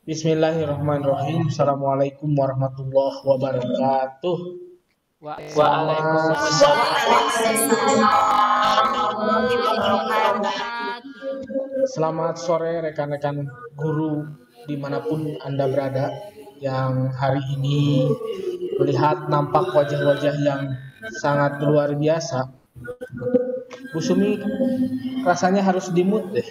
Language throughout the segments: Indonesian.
Bismillahirrahmanirrahim. Assalamualaikum warahmatullahi wabarakatuh. Waalaikumsalam warahmatullahi wabarakatuh. Selamat sore rekan-rekan guru dimanapun Anda berada, yang hari ini melihat nampak wajah-wajah yang sangat luar biasa. Bu Sumi rasanya harus di-mute deh.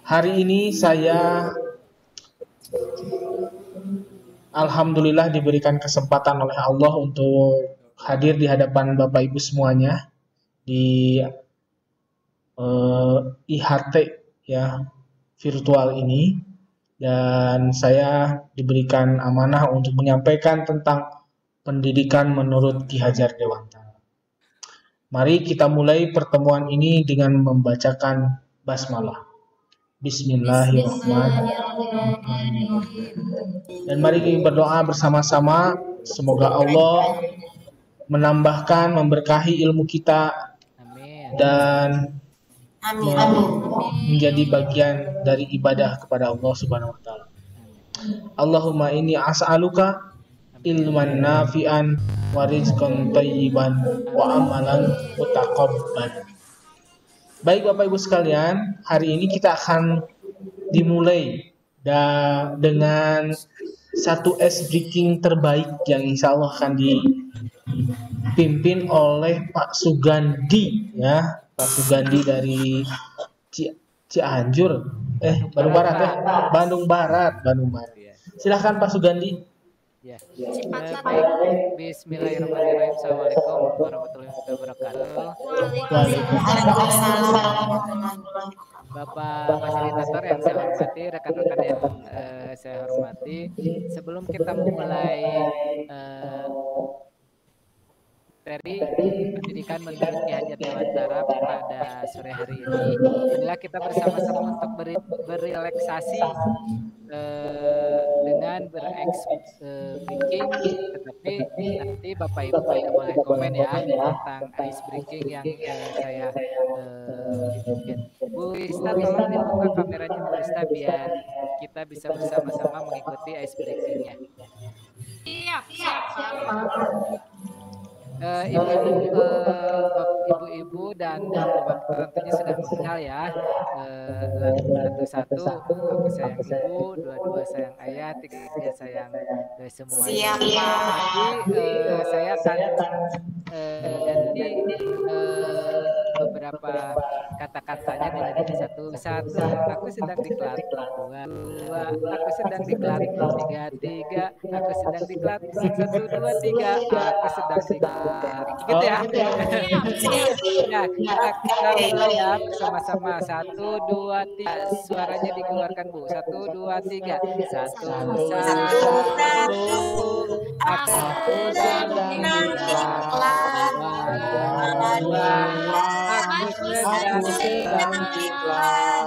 Hari ini saya alhamdulillah diberikan kesempatan oleh Allah untuk hadir di hadapan Bapak Ibu semuanya di IHT ya, virtual ini, dan saya diberikan amanah untuk menyampaikan tentang pendidikan menurut Ki Hajar Dewantara. Mari kita mulai pertemuan ini dengan membacakan basmalah. Bismillahirrahmanirrahim. Dan mari kita berdoa bersama-sama, semoga Allah menambahkan, memberkahi ilmu kita, dan menjadi bagian dari ibadah kepada Allah Subhanahu wa taala. Allahumma inni as'aluka ilman nafi'an wa rizqan thayyiban wa amalan mutaqabbalan. Baik Bapak Ibu sekalian, hari ini kita akan dimulai dengan satu ice breaking terbaik yang insya Allah akan dipimpin oleh Pak Sugandi ya, Pak Sugandi dari Cianjur, Bandung Barat ya, Bandung Barat. Silahkan Pak Sugandi. Ya. Baik, bismillahirrahmanirrahim. Assalamualaikum warahmatullahi wabarakatuh. Bapak fasilitator yang saya hormati, rekan-rekan yang saya hormati, sebelum kita memulai materi pendidikan menurut Ki Hajar Dewantara pada sore hari ini, adalah kita bersama-sama untuk berrelaksasi dengan breaking, tetapi nanti Bapak Ibu boleh komen ya tentang ice breaking yang saya bikin. Bu Rista, tolong dibuka kameranya Bu Rista biar kita bisa bersama-sama mengikuti ice breakingnya. Siap. Ibu-ibu dan bapak tentunya sudah mengenal ya, satu-satu aku sayang ibu, dua-dua sayang ayah, tiga sayang semua. Siap. Nanti saya akan ganti beberapa kata-katanya dengan satu, aku sedang diklat, dua, aku sedang diklat, tiga, aku sedang diklat, 1, 2, 3, aku sedang diklat. Gitu ya. Ya, kita mulai ya bersama-sama. 1, 2, 3. Suaranya dikeluarkan Bu. 1, 2, 3. 1, 1. Aku sedang diklat. Aku sedang diklat.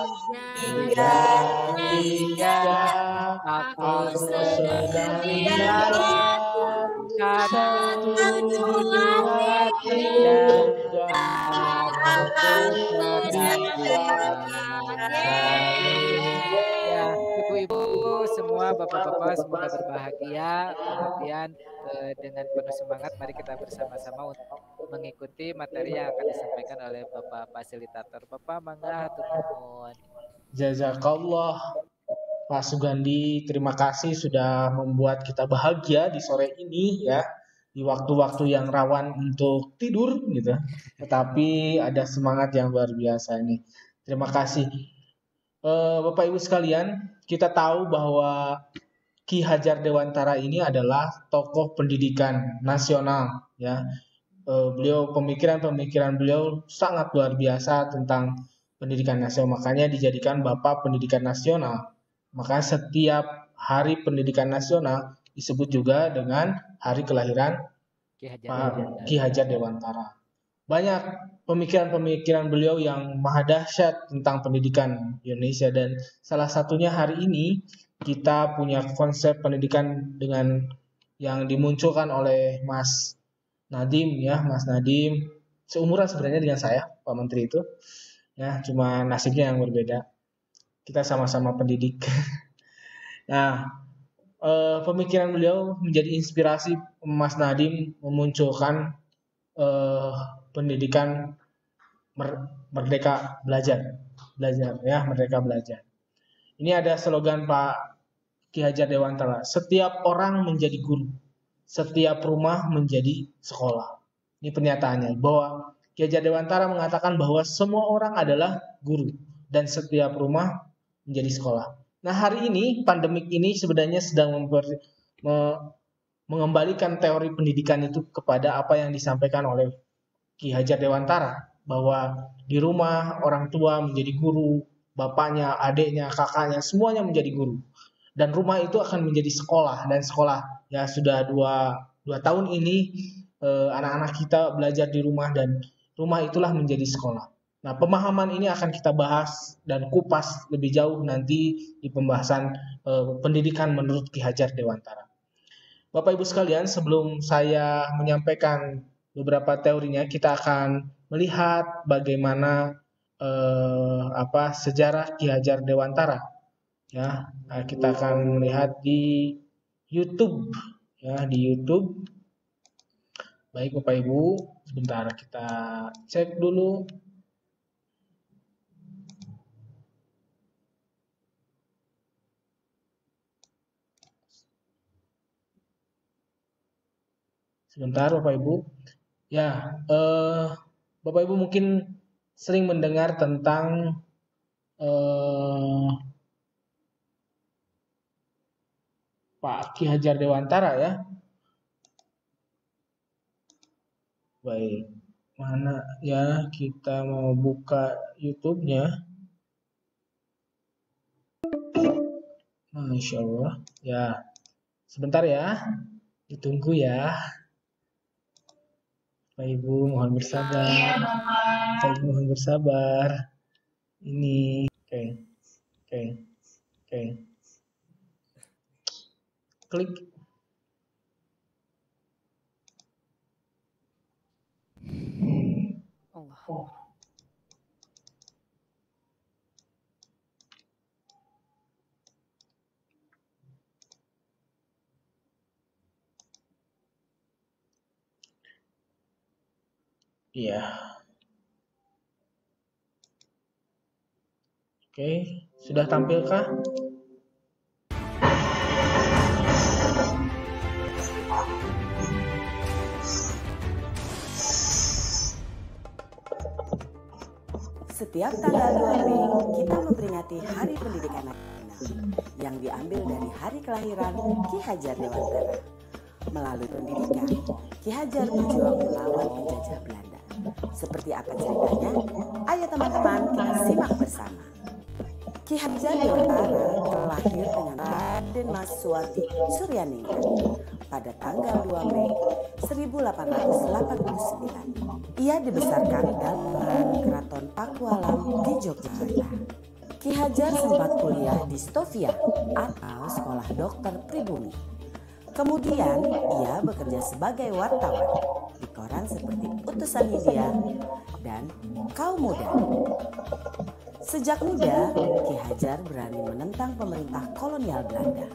3. Aku sedang diklat. 1, 2, 3. Ya, ibu-ibu semua, bapak-bapak semoga berbahagia. Kemudian dengan penuh semangat mari kita bersama-sama untuk mengikuti materi yang akan disampaikan oleh Bapak fasilitator. Bapak mangga hatur nuhun. Jazakallah Pak Sugandi, terima kasih sudah membuat kita bahagia di sore ini ya, di waktu-waktu yang rawan untuk tidur gitu. Tetapi ada semangat yang luar biasa ini. Terima kasih. Bapak Ibu sekalian, kita tahu bahwa Ki Hajar Dewantara ini adalah tokoh pendidikan nasional ya. Beliau pemikiran beliau sangat luar biasa tentang pendidikan nasional, makanya dijadikan Bapak Pendidikan Nasional. Maka setiap hari pendidikan nasional disebut juga dengan hari kelahiran Ki Hajar Dewantara. Banyak pemikiran-pemikiran beliau yang maha dahsyat tentang pendidikan Indonesia, dan salah satunya hari ini kita punya konsep pendidikan dengan yang dimunculkan oleh Mas Nadiem ya, Mas Nadiem seumuran sebenarnya dengan saya, Pak Menteri itu. Ya, cuma nasibnya yang berbeda. Kita sama-sama pendidik. Nah, pemikiran beliau menjadi inspirasi Mas Nadiem memunculkan pendidikan merdeka belajar ya, merdeka belajar. Ini ada slogan Pak Ki Hajar Dewantara, setiap orang menjadi guru, setiap rumah menjadi sekolah. Ini pernyataannya, bahwa Ki Hajar Dewantara mengatakan bahwa semua orang adalah guru dan setiap rumah menjadi sekolah. Nah, hari ini pandemik ini sebenarnya sedang mengembalikan teori pendidikan itu kepada apa yang disampaikan oleh Ki Hajar Dewantara, bahwa di rumah orang tua menjadi guru, bapaknya, adiknya, kakaknya, semuanya menjadi guru. Dan rumah itu akan menjadi sekolah, dan sekolah ya sudah dua tahun ini anak-anak kita belajar di rumah dan rumah itulah menjadi sekolah. Nah, pemahaman ini akan kita bahas dan kupas lebih jauh nanti di pembahasan pendidikan menurut Ki Hajar Dewantara. Bapak Ibu sekalian, sebelum saya menyampaikan beberapa teorinya, kita akan melihat bagaimana sejarah Ki Hajar Dewantara. Ya, kita akan melihat di YouTube, ya, di YouTube. Baik Bapak Ibu, sebentar kita cek dulu. Sebentar Bapak Ibu. Ya, Bapak Ibu mungkin sering mendengar tentang Pak Ki Hajar Dewantara ya. Baik, mana ya, kita mau buka YouTube-nya. Masya Allah. Ya, sebentar ya, ditunggu ya. Bapak Ibu mohon bersabar. Bapak Ibu mohon bersabar. Ini, oke. Klik. Allah. Iya. Oke, sudah tampilkah? Setiap tanggal 2 Mei, kita memperingati Hari Pendidikan Nasional yang diambil dari hari kelahiran Ki Hajar Dewantara. Melalui pendidikan, Ki Hajar berjuang melawan penjajah Belanda. Seperti apa ceritanya? Ayo teman-teman, kita simak bersama. Ki Hajar Dewantara terlahir dengan Raden Mas Suwardi Suryaningrat pada tanggal 2 Mei 1889. Ia dibesarkan dalam Keraton Pakualam di Yogyakarta. Ki Hajar sempat kuliah di Stovia atau Sekolah Dokter Pribumi. Kemudian ia bekerja sebagai wartawan di koran seperti Utusan Hindia dan Kaum Muda. Sejak muda, Ki Hajar berani menentang pemerintah kolonial Belanda.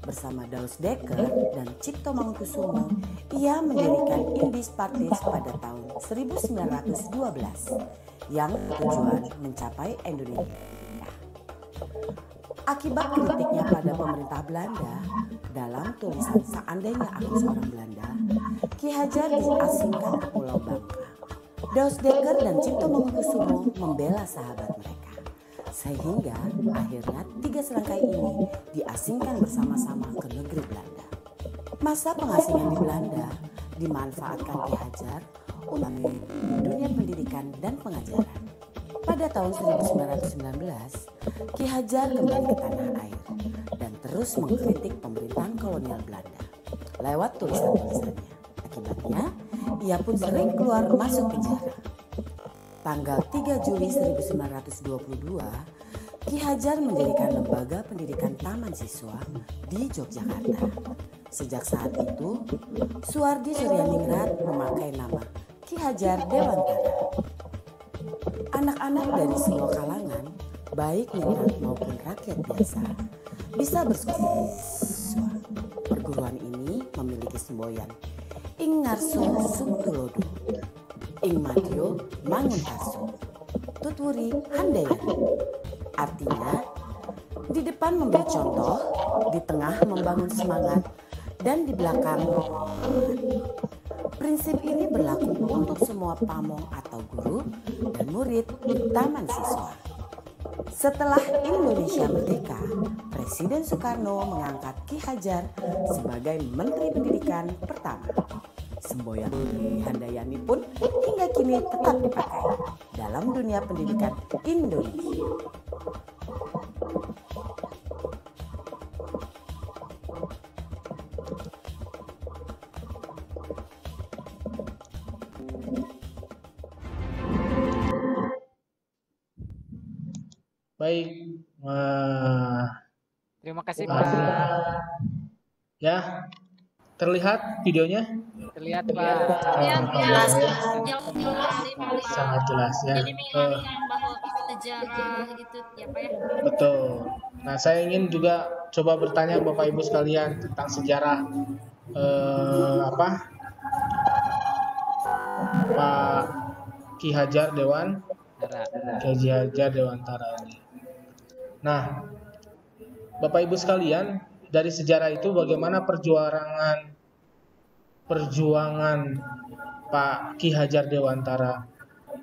Bersama Daus Dekker dan Cipto Mangunkusumo, ia mendirikan Indis Partis pada tahun 1912 yang bertujuan mencapai Indonesia. Akibat kritiknya pada pemerintah Belanda, dalam tulisan Seandainya Aku Seorang Belanda, Ki Hajar diasingkan ke Pulau Bangka. Daus Dekker dan Cipto Mangunkusumo membela sahabat mereka. Sehingga akhirnya 3 serangkai ini diasingkan bersama-sama ke negeri Belanda. Masa pengasingan di Belanda dimanfaatkan Ki Hajar untuk dunia pendidikan dan pengajaran. Pada tahun 1919, Ki Hajar kembali ke tanah air dan terus mengkritik pemerintahan kolonial Belanda lewat tulisan-tulisannya. Akibatnya, ia pun sering keluar masuk penjara. Tanggal 3 Juli 1922, Ki Hajar mendirikan lembaga pendidikan taman siswa di Yogyakarta. Sejak saat itu, Suwardi Suryaningrat memakai nama Ki Hajar Dewantara. Anak-anak dari semua kalangan, baik minat maupun rakyat biasa, bisa bersekolah. Perguruan ini memiliki semboyan Ing Ngarso Sumtulodo, Ing Madyo Manguntaso, Tutwuri Handayani. Artinya, di depan memberi contoh, di tengah membangun semangat, dan di belakang prinsip ini berlaku untuk semua pamong atau guru dan murid di taman siswa. Setelah Indonesia merdeka, Presiden Soekarno mengangkat Ki Hajar sebagai Menteri Pendidikan pertama. Semboyan Handayani pun hingga kini tetap dipakai dalam dunia pendidikan Indonesia. Baik, Terima kasih Pak. ya terlihat videonya? Terlihat Pak. Yang Jelas, jelas Pak. sangat jelas ya. Jadi mengingatkan bahwa sejarah itu ya Pak ya. Betul. Nah, saya ingin juga coba bertanya Bapak Ibu sekalian tentang sejarah Pak Ki Hajar Dewantara ini. Nah, Bapak Ibu sekalian, dari sejarah itu bagaimana perjuangan Pak Ki Hajar Dewantara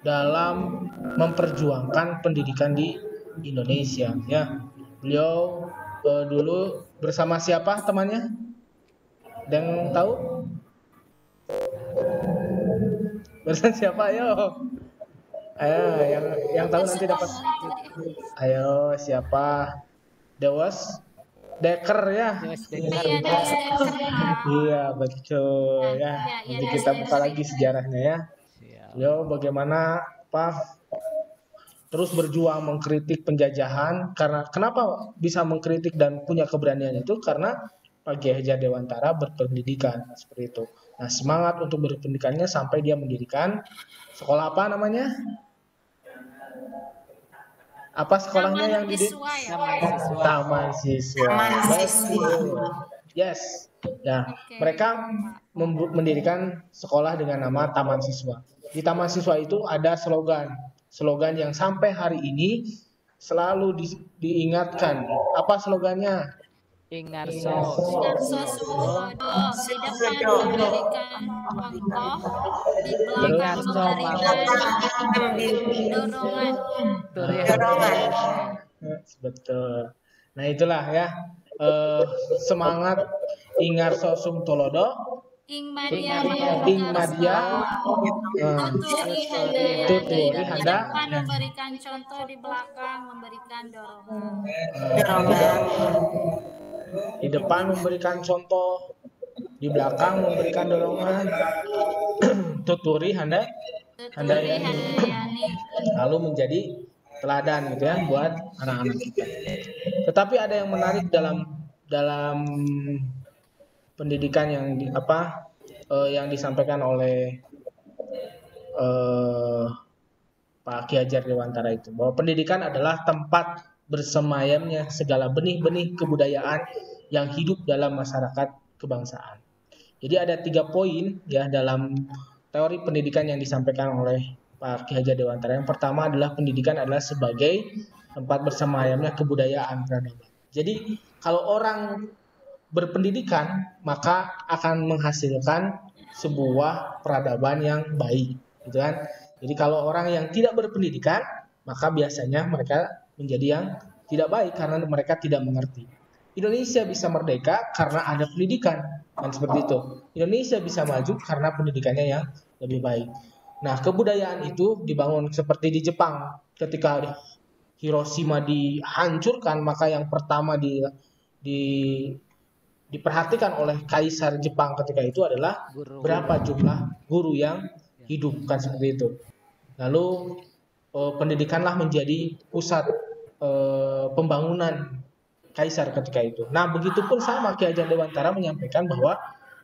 dalam memperjuangkan pendidikan di Indonesia ya. Beliau dulu bersama siapa temannya? Ada yang tahu? Bersama siapa? Ayo, yang tahu nanti dapat. Ayo, siapa? Dewas Dekker ya. Iya, Dewas Dekker, Pak. Iya, betul ya. Iya, Nanti Dewas kita buka Dekker. lagi sejarahnya ya. Beliau bagaimana terus berjuang mengkritik penjajahan. Karena kenapa bisa mengkritik dan punya keberanian itu? Karena Pak Ki Hajar Dewantara berpendidikan seperti itu. Nah, semangat untuk berpendidikannya sampai dia mendirikan sekolah apa namanya? Apa sekolahnya yang di Siswa ya. Taman Siswa. Taman Siswa. Yes. Ya, Oke. mereka mendirikan sekolah dengan nama Taman Siswa. Di Taman Siswa itu ada slogan yang sampai hari ini selalu diingatkan. Apa slogannya? Ing Ngarso Ngarso Sumtulodo, di depan memberikan contoh, di belakang memberikan dorongan. Betul. Nah, itulah ya semangat Ing Ngarso Sumtulodo, Ing Madya Tutwuri di Handayani. depan memberikan contoh, di belakang memberikan dorongan. Di depan memberikan contoh, di belakang memberikan dorongan. Tutwuri Handayani. Lalu menjadi teladan gitu ya buat anak-anak kita. Tetapi ada yang menarik dalam pendidikan yang disampaikan oleh Pak Ki Hajar Dewantara itu, bahwa pendidikan adalah tempat bersemayamnya segala benih-benih kebudayaan yang hidup dalam masyarakat kebangsaan. Jadi ada 3 poin ya dalam teori pendidikan yang disampaikan oleh Pak Ki Hajar Dewantara. Yang pertama adalah pendidikan adalah sebagai tempat bersemayamnya kebudayaan peradaban. Jadi kalau orang berpendidikan maka akan menghasilkan sebuah peradaban yang baik, gitu kan? Jadi kalau orang yang tidak berpendidikan maka biasanya mereka menjadi yang tidak baik karena mereka tidak mengerti. Indonesia bisa merdeka karena ada pendidikan, kan seperti itu. Indonesia bisa maju karena pendidikannya yang lebih baik. Nah, kebudayaan itu dibangun seperti di Jepang. Ketika Hiroshima dihancurkan, maka yang pertama diperhatikan oleh Kaisar Jepang ketika itu adalah berapa jumlah guru yang hidup, kan seperti itu. Lalu pendidikanlah menjadi pusat pembangunan Kaisar ketika itu. Nah, begitupun sama Ki Hajar Dewantara menyampaikan bahwa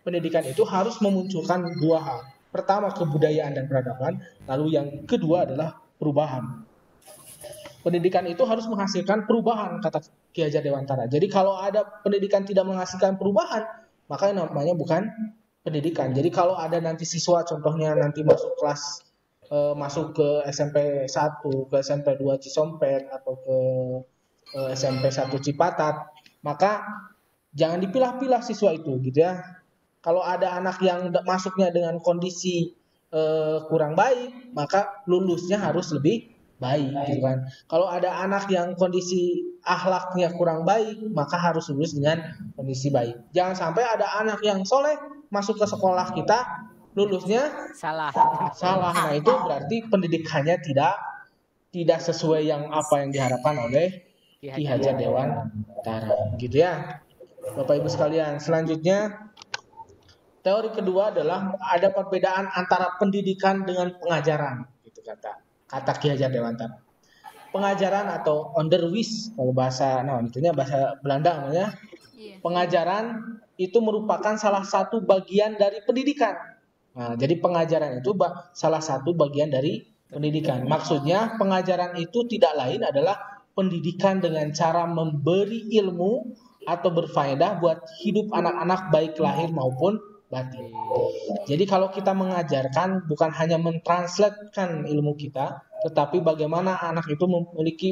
pendidikan itu harus memunculkan 2 hal. pertama kebudayaan dan peradaban, lalu yang kedua adalah perubahan. Pendidikan itu harus menghasilkan perubahan, kata Ki Hajar Dewantara. Jadi kalau ada pendidikan tidak menghasilkan perubahan, maka namanya bukan pendidikan. Jadi kalau ada nanti siswa contohnya nanti masuk kelas masuk ke SMP 1, ke SMP 2 Cisompet atau ke SMP 1 Cipatat, maka jangan dipilah-pilah siswa itu gitu ya. Kalau ada anak yang masuknya dengan kondisi kurang baik, maka lulusnya harus lebih baik gitu kan. Kalau ada anak yang kondisi akhlaknya kurang baik, maka harus lulus dengan kondisi baik. Jangan sampai ada anak yang soleh masuk ke sekolah kita, lulusnya Salah. Nah itu berarti pendidikannya tidak sesuai yang apa yang diharapkan oleh Ki Hajar Dewantara, gitu ya. Bapak Ibu sekalian, selanjutnya teori kedua adalah ada perbedaan antara pendidikan dengan pengajaran, gitu kata Ki Hajar Dewantara. Pengajaran atau onderwijs kalau bahasa bahasa Belanda namanya. Pengajaran itu merupakan salah satu bagian dari pendidikan. Nah, jadi pengajaran itu salah satu bagian dari pendidikan. Maksudnya pengajaran itu tidak lain adalah pendidikan dengan cara memberi ilmu atau berfaedah buat hidup anak-anak baik lahir maupun batin. Jadi kalau kita mengajarkan bukan hanya mentranslatekan ilmu kita, tetapi bagaimana anak itu memiliki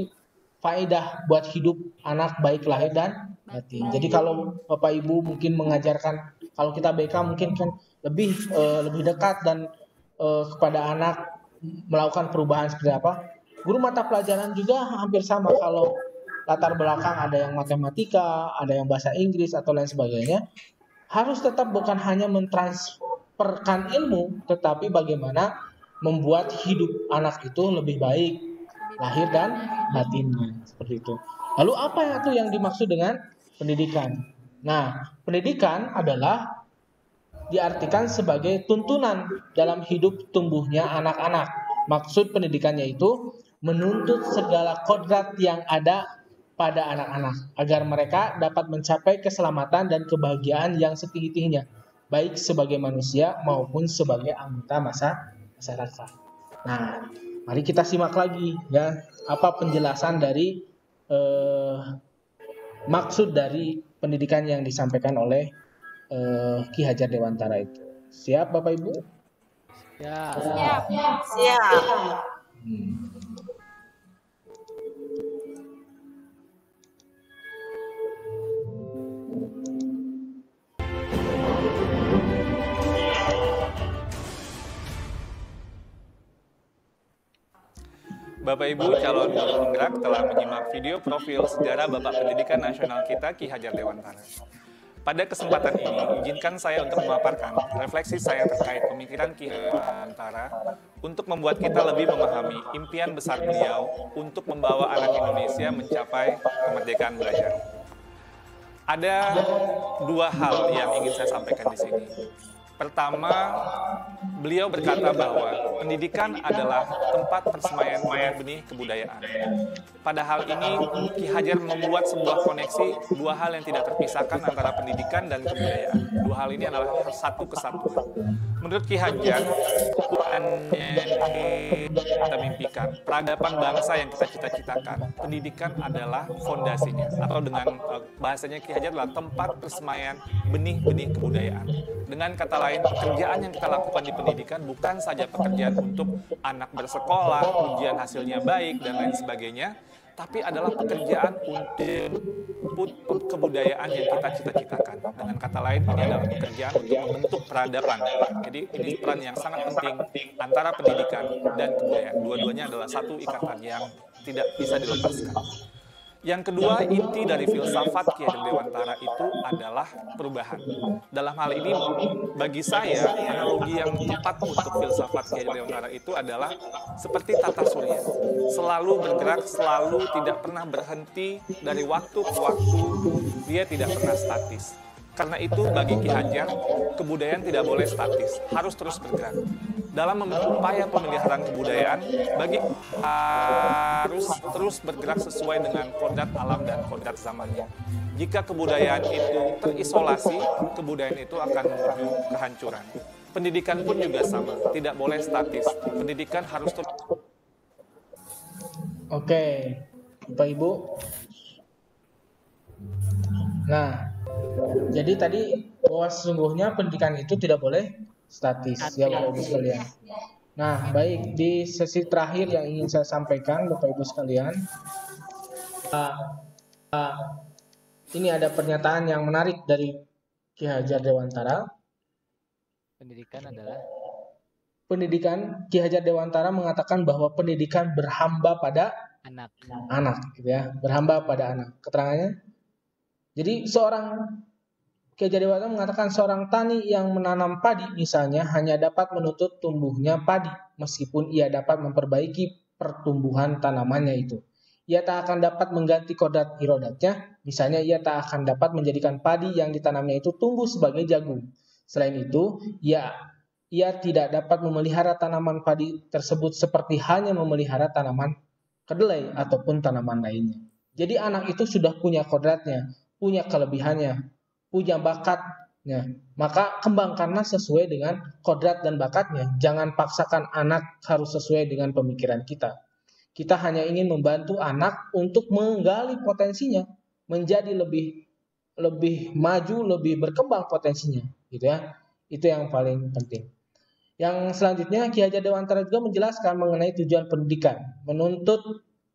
faedah buat hidup anak baik lahir dan batin. Jadi kalau Bapak Ibu mungkin mengajarkan, kalau kita BK mungkin kan lebih dekat dan kepada anak melakukan perubahan seperti apa. Guru mata pelajaran juga hampir sama, kalau latar belakang ada yang matematika, ada yang bahasa Inggris atau lain sebagainya, harus tetap bukan hanya mentransferkan ilmu, tetapi bagaimana membuat hidup anak itu lebih baik lahir dan batinnya, seperti itu. Lalu apa itu yang dimaksud dengan pendidikan? Nah, pendidikan adalah diartikan sebagai tuntunan dalam hidup tumbuhnya anak-anak. Maksud pendidikannya itu menuntut segala kodrat yang ada pada anak-anak agar mereka dapat mencapai keselamatan dan kebahagiaan yang setinggi-tingginya, baik sebagai manusia maupun sebagai anggota masyarakat. Nah, mari kita simak lagi ya, apa penjelasan dari maksud dari pendidikan yang disampaikan oleh Ki Hajar Dewantara itu. Siap Bapak Ibu? Ya. Siap. Bapak Ibu calon guru penggerak telah menyimak video profil sejarah Bapak Pendidikan Nasional kita Ki Hajar Dewantara. Pada kesempatan ini, izinkan saya untuk memaparkan refleksi saya terkait pemikiran Ki Hajar Dewantara untuk membuat kita lebih memahami impian besar beliau untuk membawa anak Indonesia mencapai kemerdekaan belajar. Ada dua hal yang ingin saya sampaikan di sini. Pertama, beliau berkata bahwa pendidikan adalah tempat persemaian benih kebudayaan. Pada hal ini, Ki Hajar membuat sebuah koneksi dua hal yang tidak terpisahkan antara pendidikan dan kebudayaan. Dua hal ini adalah satu kesatuan. Menurut Ki Hajar, kita mimpikan, peradaban bangsa yang kita cita-citakan, pendidikan adalah fondasinya. Atau dengan bahasanya Ki Hajar adalah tempat persemaian benih-benih kebudayaan. Dengan kata lain, pekerjaan yang kita lakukan di pendidikan bukan saja pekerjaan untuk anak bersekolah, ujian hasilnya baik, dan lain sebagainya, tapi adalah pekerjaan untuk kebudayaan yang kita cita-citakan. Dengan kata lain, ini adalah pekerjaan untuk membentuk peradaban. Jadi ini peran yang sangat penting antara pendidikan dan kebudayaan. Dua-duanya adalah satu ikatan yang tidak bisa dilepaskan. Yang kedua, inti dari filsafat Ki Hajar Dewantara itu adalah perubahan. Dalam hal ini, bagi saya, analogi yang tepat untuk filsafat Ki Hajar Dewantara itu adalah seperti tata surya. Selalu bergerak, selalu tidak pernah berhenti dari waktu ke waktu, dia tidak pernah statis. Karena itu bagi Ki Hajar, kebudayaan tidak boleh statis, harus terus bergerak. Dalam upaya pemeliharaan kebudayaan, bagi harus terus bergerak sesuai dengan kodrat alam dan kodrat zamannya. Jika kebudayaan itu terisolasi, kebudayaan itu akan menuju kehancuran. Pendidikan pun juga sama, tidak boleh statis. Pendidikan harus terus. Oke, Bapak Ibu. Nah, jadi tadi bahwa sesungguhnya pendidikan itu tidak boleh statis, ya Bapak Ibu sekalian. Nah, baik, di sesi terakhir yang ingin saya sampaikan Bapak Ibu sekalian, ini ada pernyataan yang menarik dari Ki Hajar Dewantara. Pendidikan Ki Hajar Dewantara mengatakan bahwa pendidikan berhamba pada anak, gitu ya, berhamba pada anak. Keterangannya, jadi Ki Hajar Dewantara mengatakan seorang tani yang menanam padi misalnya hanya dapat menuntut tumbuhnya padi meskipun ia dapat memperbaiki pertumbuhan tanamannya itu. Ia tak akan dapat mengganti kodrat irodatnya, misalnya ia tak akan dapat menjadikan padi yang ditanamnya itu tumbuh sebagai jagung. Selain itu, ia tidak dapat memelihara tanaman padi tersebut seperti halnya memelihara tanaman kedelai ataupun tanaman lainnya. Jadi anak itu sudah punya kodratnya, punya kelebihannya, punya bakatnya. Maka kembangkanlah sesuai dengan kodrat dan bakatnya. Jangan paksakan anak harus sesuai dengan pemikiran kita. Kita hanya ingin membantu anak untuk menggali potensinya, menjadi lebih maju, lebih berkembang potensinya, gitu ya. Itu yang paling penting. Yang selanjutnya Ki Hajar Dewantara juga menjelaskan mengenai tujuan pendidikan,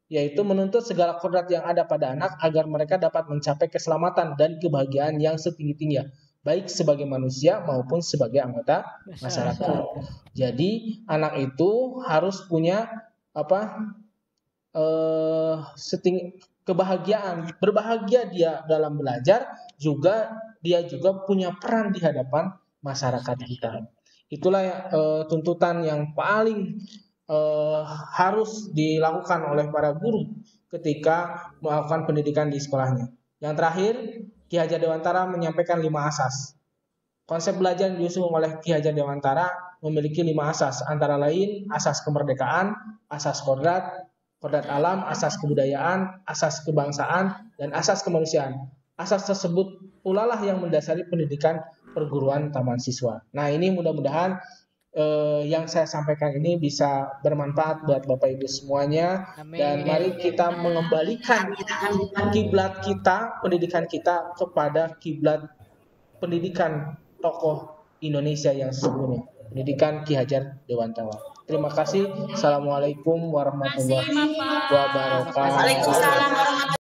yaitu menuntut segala kodrat yang ada pada anak agar mereka dapat mencapai keselamatan dan kebahagiaan yang setinggi-tingginya, baik sebagai manusia maupun sebagai anggota masyarakat. Jadi anak itu harus punya kebahagiaan, berbahagia dia dalam belajar, dia juga punya peran di hadapan masyarakat kita. Itulah tuntutan yang paling harus dilakukan oleh para guru ketika melakukan pendidikan di sekolahnya. Yang terakhir, Ki Hajar Dewantara menyampaikan 5 asas. Konsep belajar yang diusung oleh Ki Hajar Dewantara memiliki 5 asas, antara lain asas kemerdekaan, asas kodrat alam, asas kebudayaan, asas kebangsaan, dan asas kemanusiaan. Asas tersebut pula lah yang mendasari pendidikan perguruan taman siswa. Nah, ini mudah-mudahan yang saya sampaikan ini bisa bermanfaat buat Bapak Ibu semuanya. Dan mari kita mengembalikan kiblat kita, pendidikan kita kepada kiblat pendidikan tokoh Indonesia yang sesungguhnya, pendidikan Ki Hajar Dewantara. Terima kasih. Assalamualaikum warahmatullahi wabarakatuh. Waalaikumsalam warahmatullahi